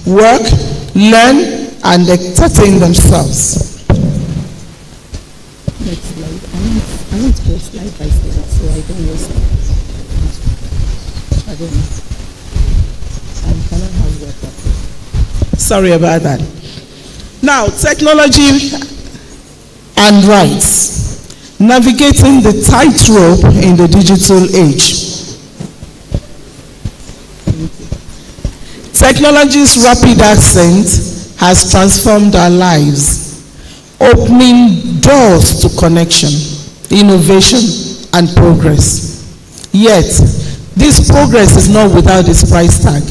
work, learn, and entertain themselves. Next slide. I want to go slide by slide so I don't waste time. I don't know. I cannot have water. Sorry about that. Now, technology and rights. Navigating the tightrope in the digital age. Technology's rapid ascent has transformed our lives, opening doors to connection, innovation, and progress. Yet, this progress is not without its price tag,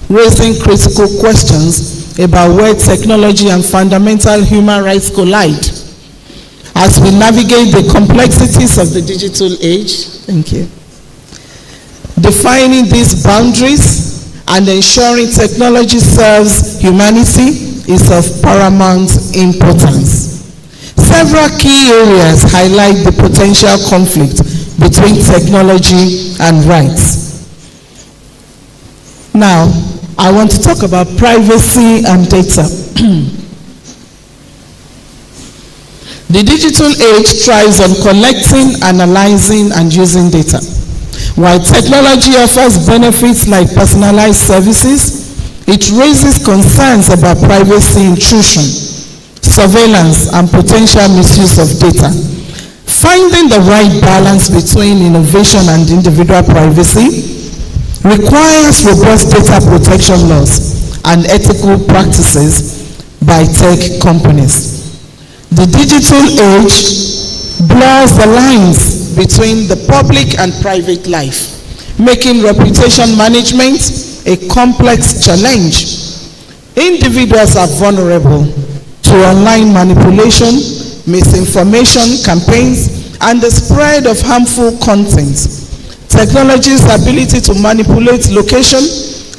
raising critical questions about where technology and fundamental human rights collide. As we navigate the complexities of the digital age, thank you, defining these boundaries and ensuring technology serves humanity is of paramount importance. Several key areas highlight the potential conflict between technology and rights. Now, I want to talk about privacy and data. The digital age thrives on collecting, analyzing, and using data. While technology offers benefits like personalized services, it raises concerns about privacy intrusion, surveillance, and potential misuse of data. Finding the right balance between innovation and individual privacy requires robust data protection laws and ethical practices by tech companies. The digital age blurs the lines between the public and private life, making reputation management a complex challenge. Individuals are vulnerable to online manipulation, misinformation campaigns, and the spread of harmful content. Technology's ability to manipulate location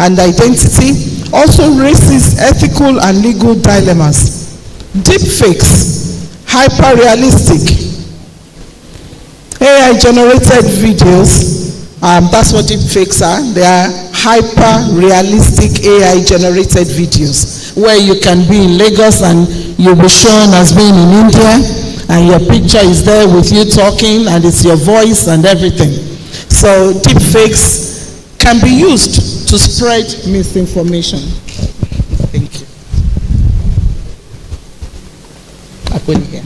and identity also raises ethical and legal dilemmas. Deepfakes, hyper-realistic, AI-generated videos, that's what deepfakes are. They are hyper-realistic AI-generated videos where you can be in Lagos and you'll be shown as being in India and your picture is there with you talking and it's your voice and everything. So deepfakes can be used to spread misinformation. Thank you. I put it here.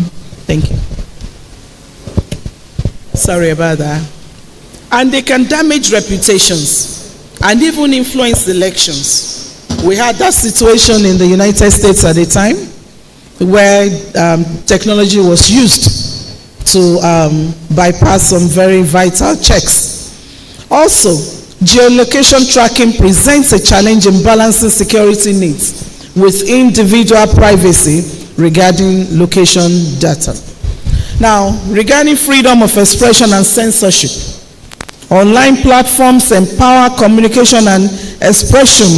Thank you. Sorry about that. And they can damage reputations and even influence elections. We had that situation in the United States at the time where technology was used to bypass some very vital checks. Also, geolocation tracking presents a challenge in balancing security needs with individual privacy regarding location data. Now, regarding freedom of expression and censorship, online platforms empower communication and expression,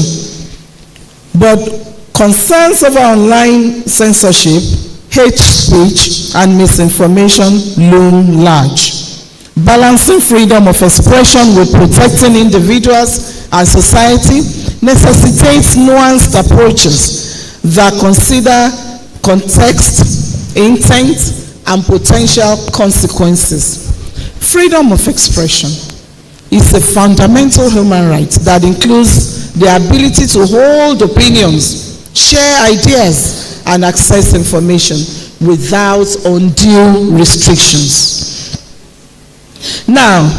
but concerns over online censorship, hate speech, and misinformation loom large. Balancing freedom of expression with protecting individuals and society necessitates nuanced approaches that consider context, intent, and potential consequences. Freedom of expression is a fundamental human right that includes the ability to hold opinions, share ideas, and access information without undue restrictions. Now,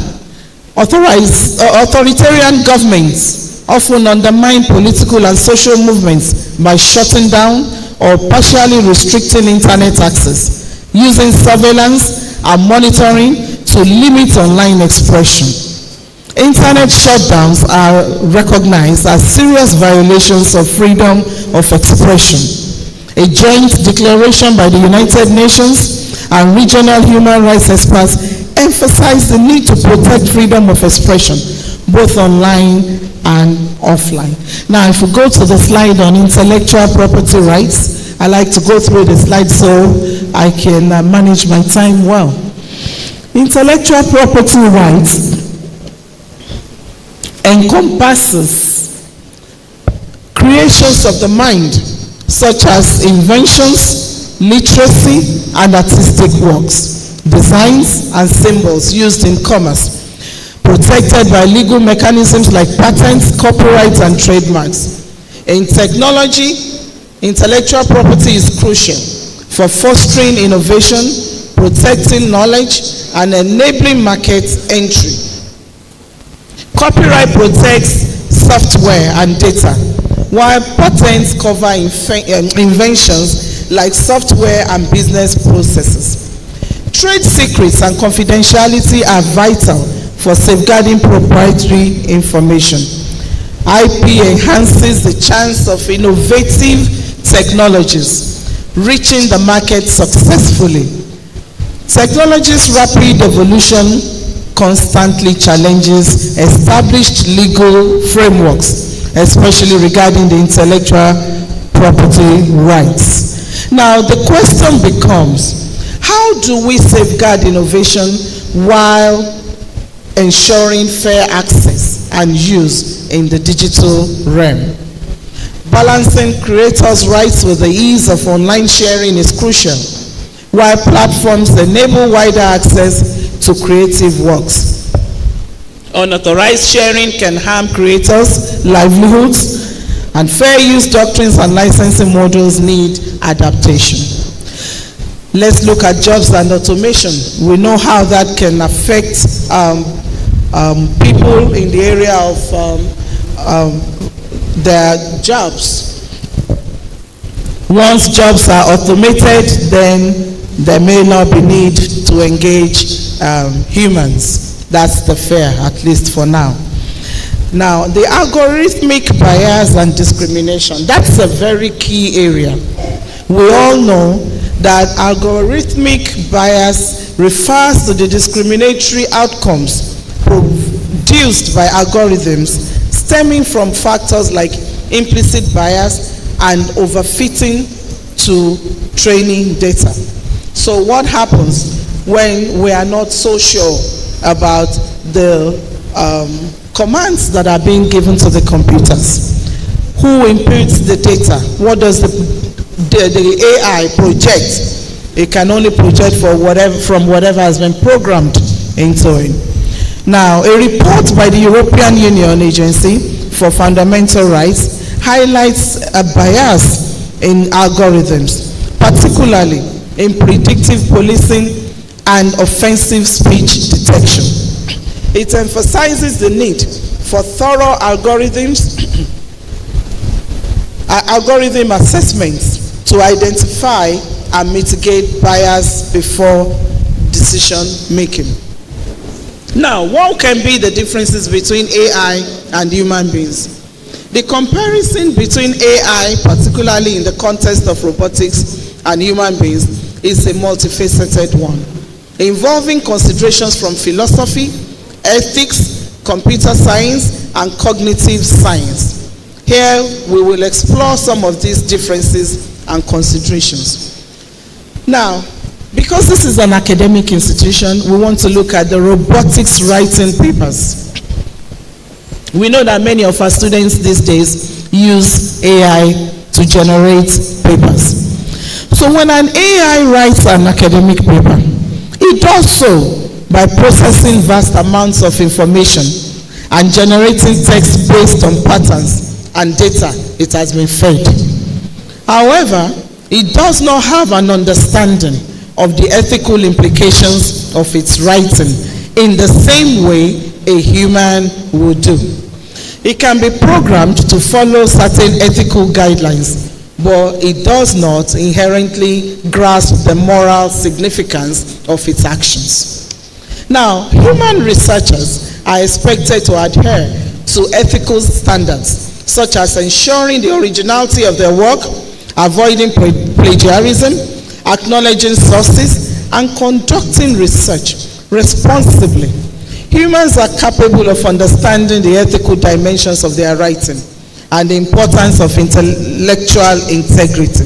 authoritarian governments often undermine political and social movements by shutting down or partially restricting internet access, using surveillance and monitoring to limit online expression. Internet shutdowns are recognized as serious violations of freedom of expression. A joint declaration by the United Nations and regional human rights experts emphasize the need to protect freedom of expression, both online and offline. Now, if we go to the slide on intellectual property rights, I like to go through the slide so I can manage my time well. Intellectual property rights encompasses creations of the mind, such as inventions, literacy, and artistic works, designs and symbols used in commerce, protected by legal mechanisms like patents, copyrights, and trademarks. In technology, intellectual property is crucial for fostering innovation, protecting knowledge, and enabling market entry. Copyright protects software and data, while patents cover inventions like software and business processes. Trade secrets and confidentiality are vital for safeguarding proprietary information. IP enhances the chance of innovative technologies reaching the market successfully. Technology's rapid evolution constantly challenges established legal frameworks, especially regarding the intellectual property rights. Now, the question becomes, how do we safeguard innovation while ensuring fair access and use in the digital realm? Balancing creators' rights with the ease of online sharing is crucial, while platforms enable wider access to creative works. Unauthorized sharing can harm creators' livelihoods, and fair use doctrines and licensing models need adaptation. Let's look at jobs and automation. We know how that can affect people in the area of their jobs. Once jobs are automated, then there may not be need to engage humans. That's the fear, at least for now. Now, the algorithmic bias and discrimination, that's a very key area. We all know that algorithmic bias refers to the discriminatory outcomes produced by algorithms stemming from factors like implicit bias and overfitting to training data. So what happens when we are not so sure about the commands that are being given to the computers? Who inputs the data? What does the AI project? It can only project from whatever has been programmed into it. Now, a report by the European Union Agency for Fundamental Rights highlights a bias in algorithms, particularly in predictive policing and offensive speech detection. It emphasizes the need for thorough algorithm assessments to identify and mitigate bias before decision making. Now, what can be the differences between AI and human beings? The comparison between AI, particularly in the context of robotics and human beings, is a multifaceted one, involving considerations from philosophy, ethics, computer science, and cognitive science. Here, we will explore some of these differences and considerations. Now, because this is an academic institution, we want to look at the robotics writing papers. We know that many of our students these days use AI to generate papers. So when an AI writes an academic paper, it does so by processing vast amounts of information and generating text based on patterns and data it has been fed. However, it does not have an understanding of the ethical implications of its writing in the same way a human would do. It can be programmed to follow certain ethical guidelines, but it does not inherently grasp the moral significance of its actions. Now, human researchers are expected to adhere to ethical standards, such as ensuring the originality of their work, avoiding plagiarism, acknowledging sources, and conducting research responsibly. Humans are capable of understanding the ethical dimensions of their writing and the importance of intellectual integrity.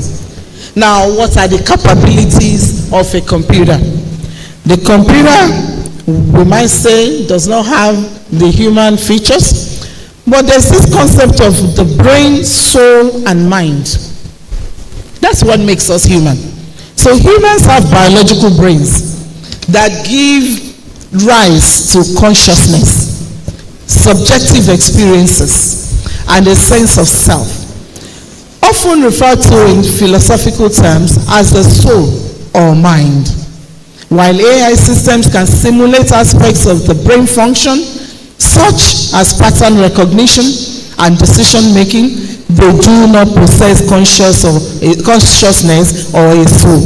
Now, what are the capabilities of a computer? The computer, we might say, does not have the human features, But there's this concept of the brain, soul, and mind. That's what makes us human. So humans have biological brains that give rise to consciousness, subjective experiences, and a sense of self, often referred to in philosophical terms as the soul or mind. While AI systems can simulate aspects of the brain function, such as pattern recognition and decision making, they do not possess consciousness or a soul.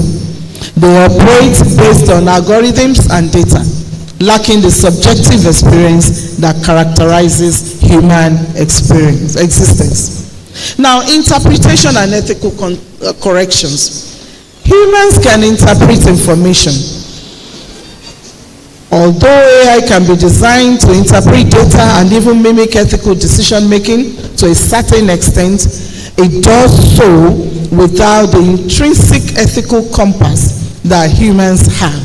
They operate based on algorithms and data, lacking the subjective experience that characterizes human existence. Now, interpretation and ethical corrections. Humans can interpret information. Although AI can be designed to interpret data and even mimic ethical decision making to a certain extent, it does so without the intrinsic ethical compass that humans have,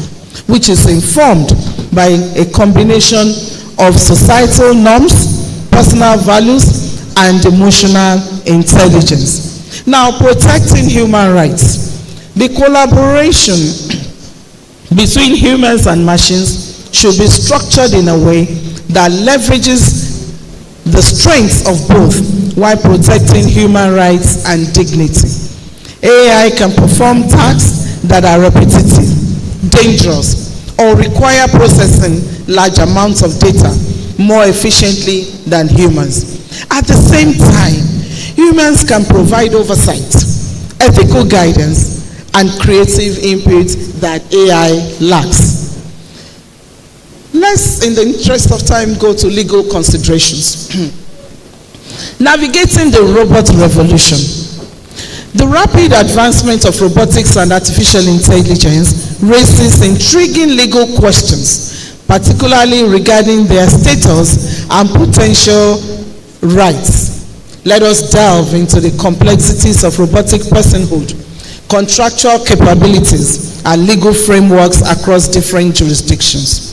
which is informed by a combination of societal norms, personal values, and emotional intelligence. Now, protecting human rights. The collaboration between humans and machines should be structured in a way that leverages the strengths of both while protecting human rights and dignity. AI can perform tasks that are repetitive, dangerous, or require processing large amounts of data more efficiently than humans. At the same time, humans can provide oversight, ethical guidance, and creative input that AI lacks. Let's, in the interest of time, go to legal considerations. Navigating the robot revolution. The rapid advancement of robotics and artificial intelligence raises intriguing legal questions, particularly regarding their status and potential rights. Let us delve into the complexities of robotic personhood, contractual capabilities, and legal frameworks across different jurisdictions.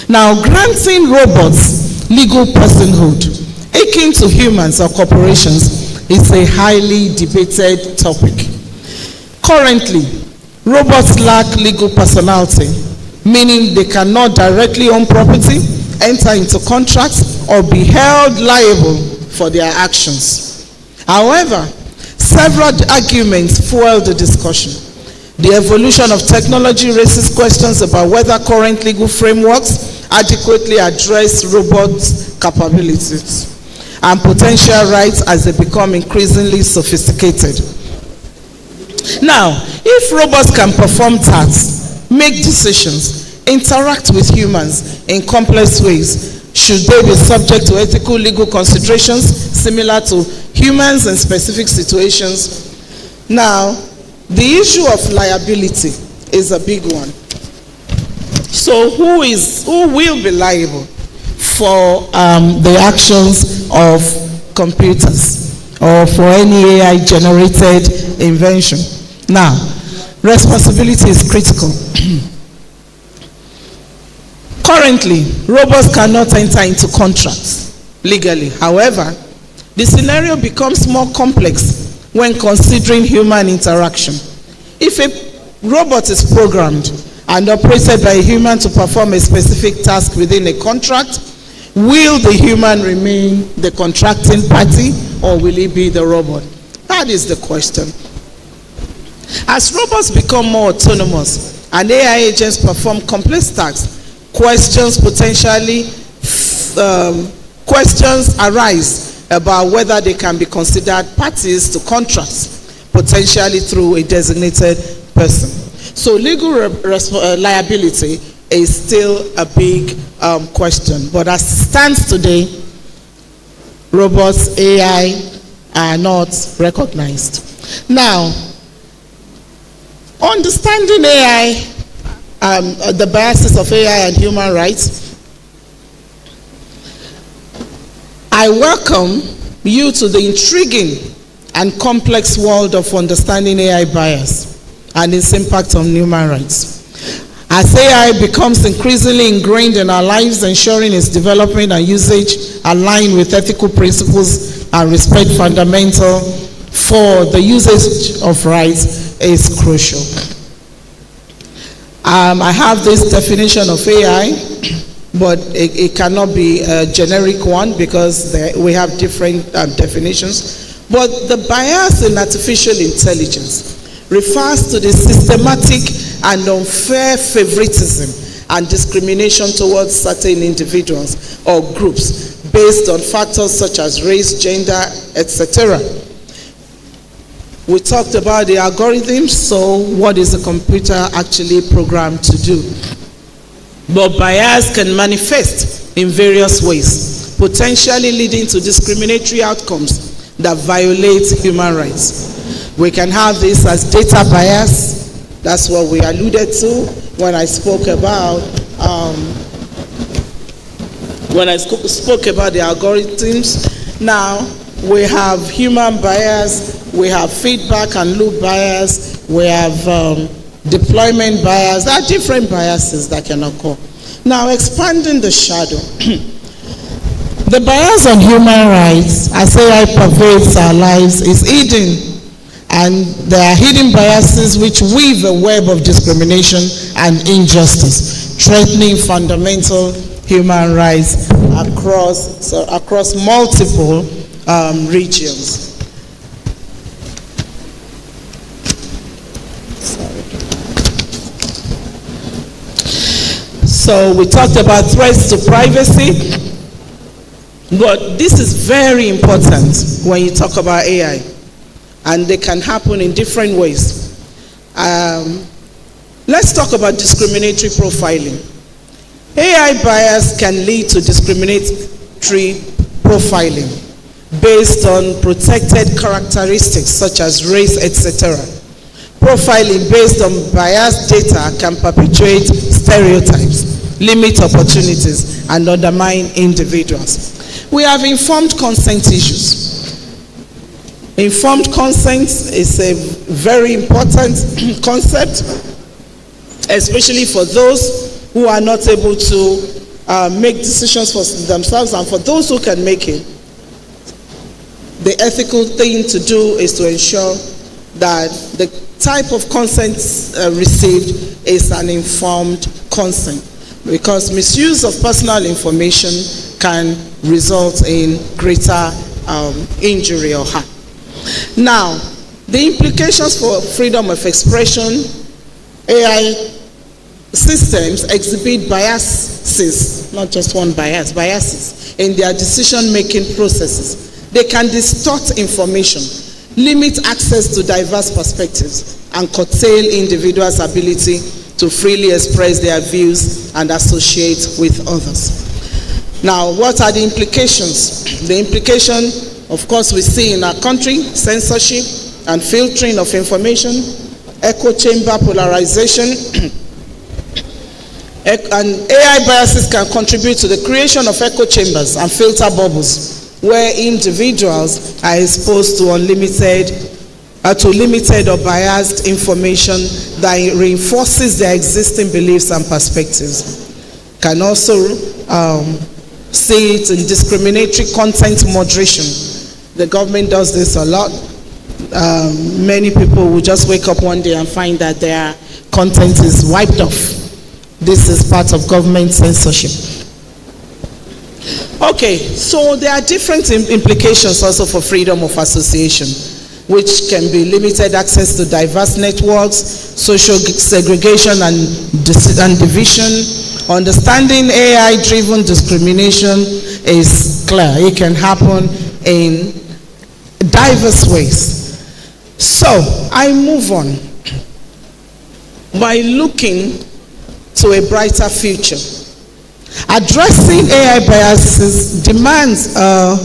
Now, granting robots legal personhood, akin to humans or corporations, is a highly debated topic. Currently, robots lack legal personality, meaning they cannot directly own property, enter into contracts, or be held liable for their actions. However, several arguments fuel the discussion. The evolution of technology raises questions about whether current legal frameworks adequately address robots' capabilities and potential rights as they become increasingly sophisticated. Now, if robots can perform tasks, make decisions, interact with humans in complex ways, should they be subject to ethical legal considerations similar to humans in specific situations? Now, the issue of liability is a big one. So who will be liable for the actions of computers or for any AI generated invention? Now, responsibility is critical. Currently, robots cannot enter into contracts legally. However, the scenario becomes more complex when considering human interaction. If a robot is programmed and operated by a human to perform a specific task within a contract, will the human remain the contracting party or will it be the robot? That is the question. As robots become more autonomous and AI agents perform complex tasks, questions arise about whether they can be considered parties to contracts, potentially through a designated person. So legal liability is still a big question. But as it stands today, robots, AI are not recognized. Now, understanding AI, the biases of AI and human rights, I welcome you to the intriguing and complex world of understanding AI bias and its impact on human rights. As AI becomes increasingly ingrained in our lives, ensuring its development and usage align with ethical principles and respect fundamental for the usage of rights is crucial. I have this definition of AI, but it cannot be a generic one because we have different definitions. But the bias in artificial intelligence refers to the systematic and unfair favoritism and discrimination towards certain individuals or groups based on factors such as race, gender, etc. We talked about the algorithms, so what is a computer actually programmed to do? But bias can manifest in various ways, potentially leading to discriminatory outcomes that violate human rights. We can have this as data bias. That's what we alluded to when I spoke about the algorithms. Now we have human bias, we have feedback and loop bias, we have deployment bias. There are different biases that can occur. Now, expanding the shadow. The bias on human rights, as AI pervades our lives, is hidden. And there are hidden biases which weave a web of discrimination and injustice, threatening fundamental human rights across multiple regions. So we talked about threats to privacy, but this is very important when you talk about AI, and they can happen in different ways. Let's talk about discriminatory profiling. AI bias can lead to discriminatory profiling based on protected characteristics such as race, etc. Profiling based on biased data can perpetuate stereotypes, limit opportunities, and undermine individuals. We have informed consent issues. Informed consent is a very important concept, especially for those who are not able to make decisions for themselves, and for those who can make it. The ethical thing to do is to ensure that the type of consent received is an informed consent, because misuse of personal information can result in greater injury or harm. Now, the implications for freedom of expression. AI systems exhibit biases, not just one bias, biases in their decision-making processes. They can distort information, limit access to diverse perspectives, and curtail individuals' ability to freely express their views and associate with others. Now, what are the implications? The implication, of course, we see in our country: censorship and filtering of information, echo chamber polarization, and AI biases can contribute to the creation of echo chambers and filter bubbles, where individuals are exposed to limited or biased information that reinforces their existing beliefs and perspectives. Can also see it in discriminatory content moderation. The government does this a lot. Many people will just wake up one day and find that their content is wiped off. This is part of government censorship. Okay, so there are different implications also for freedom of association, which can be limited access to diverse networks, social segregation and division. Understanding AI-driven discrimination is clear. It can happen in diverse ways. So, I move on by looking to a brighter future. Addressing AI biases demands a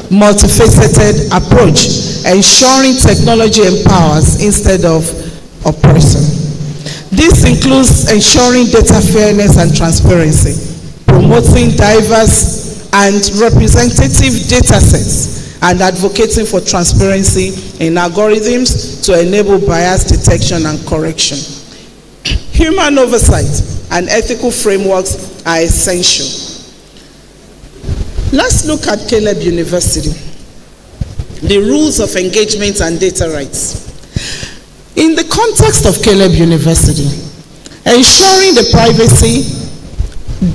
multifaceted approach, ensuring technology empowers instead of oppressing. This includes ensuring data fairness and transparency, promoting diverse and representative data sets, and advocating for transparency in algorithms to enable bias detection and correction. Human oversight. and ethical frameworks are essential. Let's look at Caleb University. The rules of engagement and data rights. In the context of Caleb University, ensuring the privacy,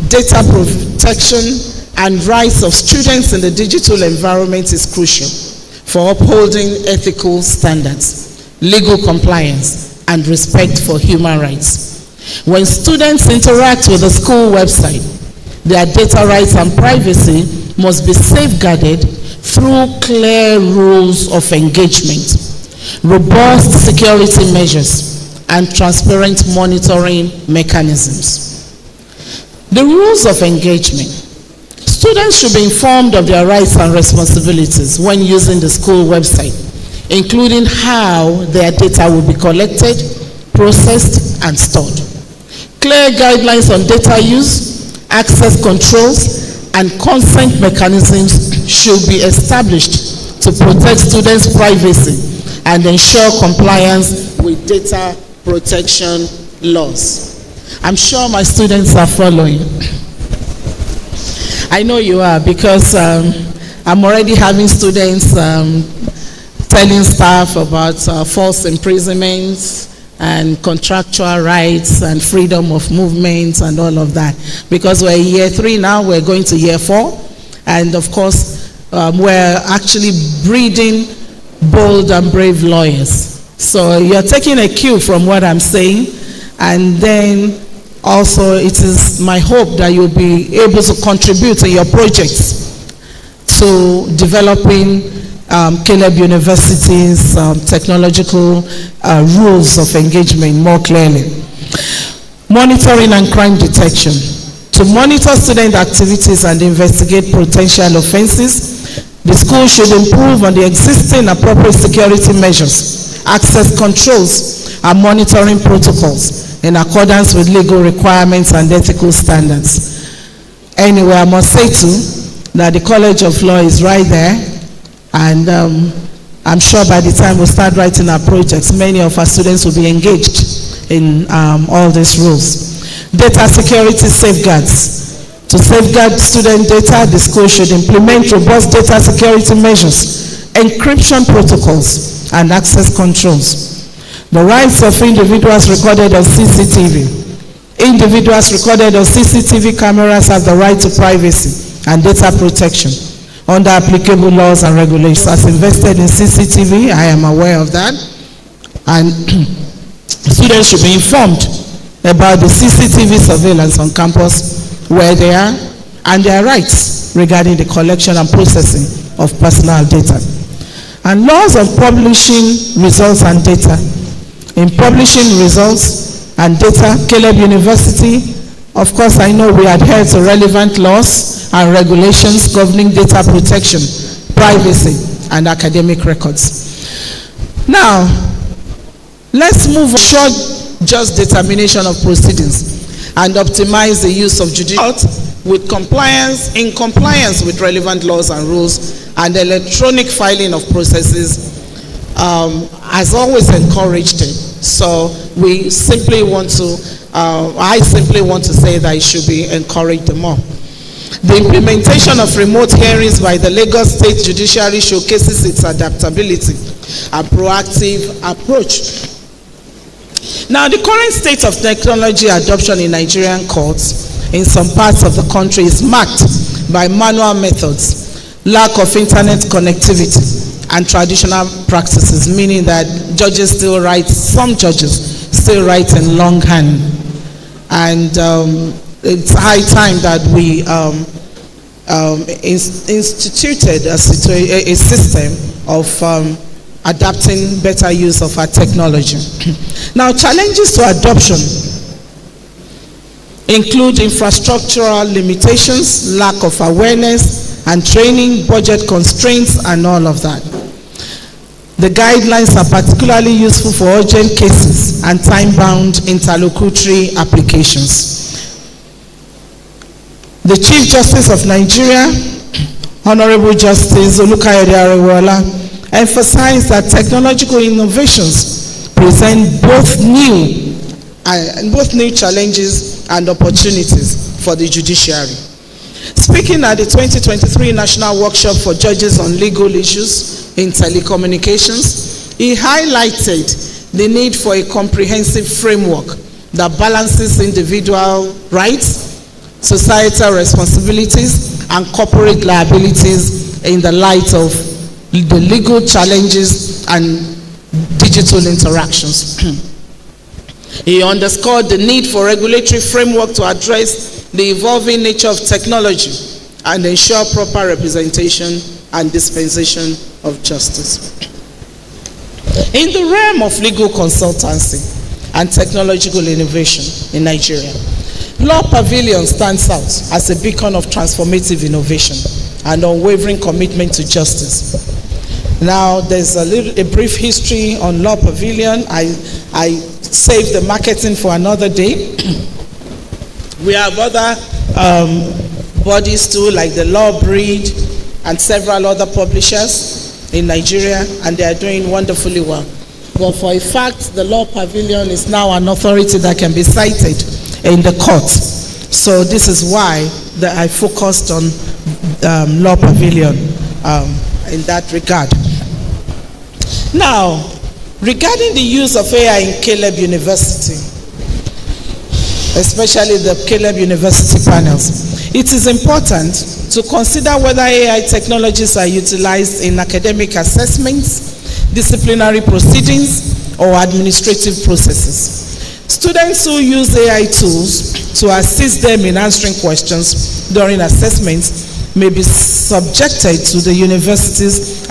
data protection, and rights of students in the digital environment is crucial for upholding ethical standards, legal compliance, and respect for human rights. When students interact with the school website, their data rights and privacy must be safeguarded through clear rules of engagement, robust security measures, and transparent monitoring mechanisms. The rules of engagement. Students should be informed of their rights and responsibilities when using the school website, including how their data will be collected, processed, and stored. Clear guidelines on data use, access controls, and consent mechanisms should be established to protect students' privacy and ensure compliance with data protection laws. I'm sure my students are following. I know you are, because I'm already having students telling staff about false imprisonment and contractual rights and freedom of movement and all of that. Because we're in year 3 now, we're going to year 4. And of course, we're actually breeding bold and brave lawyers. So you're taking a cue from what I'm saying. And then also it is my hope that you'll be able to contribute in your projects to developing Caleb University's technological rules of engagement more clearly. Monitoring and crime detection. To monitor student activities and investigate potential offenses, the school should improve on the existing appropriate security measures, access controls, and monitoring protocols in accordance with legal requirements and ethical standards. Anyway, I must say too that the College of Law is right there. And I'm sure by the time we start writing our projects, many of our students will be engaged in all these rules. Data security safeguards. To safeguard student data, the school should implement robust data security measures, encryption protocols, and access controls. The rights of individuals recorded on CCTV. Individuals recorded on CCTV cameras have the right to privacy and data protection under applicable laws and regulations. As invested in CCTV, I am aware of that. And students should be informed about the CCTV surveillance on campus, where they are, and their rights regarding the collection and processing of personal data. And laws of publishing results and data. In publishing results and data, Caleb University, of course, I know we adhere to relevant laws and regulations governing data protection, privacy, and academic records. Now, let's move on. Short just determination of proceedings and optimize the use of judicial with compliance with relevant laws and rules, and electronic filing of processes has always encouraged it. So we simply want to I simply want to say that it should be encouraged more. The implementation of remote hearings by the Lagos State Judiciary showcases its adaptability and proactive approach. Now, the current state of technology adoption in Nigerian courts in some parts of the country is marked by manual methods, lack of internet connectivity, and traditional practices, meaning that some judges still write in longhand. And it's high time that we instituted a system of adapting better use of our technology. Now, challenges to adoption include infrastructural limitations, lack of awareness and training, budget constraints, and all of that. The guidelines are particularly useful for urgent cases and time-bound interlocutory applications. The Chief Justice of Nigeria, Honorable Justice Awolowo, emphasized that technological innovations present both new challenges and opportunities for the judiciary. Speaking at the 2023 National Workshop for Judges on Legal Issues in Telecommunications, he highlighted the need for a comprehensive framework that balances individual rights, societal responsibilities, and corporate liabilities in the light of the legal challenges and digital interactions. He underscored the need for regulatory framework to address the evolving nature of technology and ensure proper representation and dispensation of justice. In the realm of legal consultancy and technological innovation in Nigeria, Law Pavilion stands out as a beacon of transformative innovation and unwavering commitment to justice. Now, there's a brief history on Law Pavilion. I saved the marketing for another day. We have other bodies too, like the Law Breed and several other publishers in Nigeria, and they are doing wonderfully well. But for a fact, the Law Pavilion is now an authority that can be cited in the court. So this is why I focused on Law Pavilion in that regard. Now, regarding the use of AI in Caleb University, especially the Caleb University panels, it is important to consider whether AI technologies are utilized in academic assessments, disciplinary proceedings, or administrative processes. Students who use AI tools to assist them in answering questions during assessments may be subjected to the university's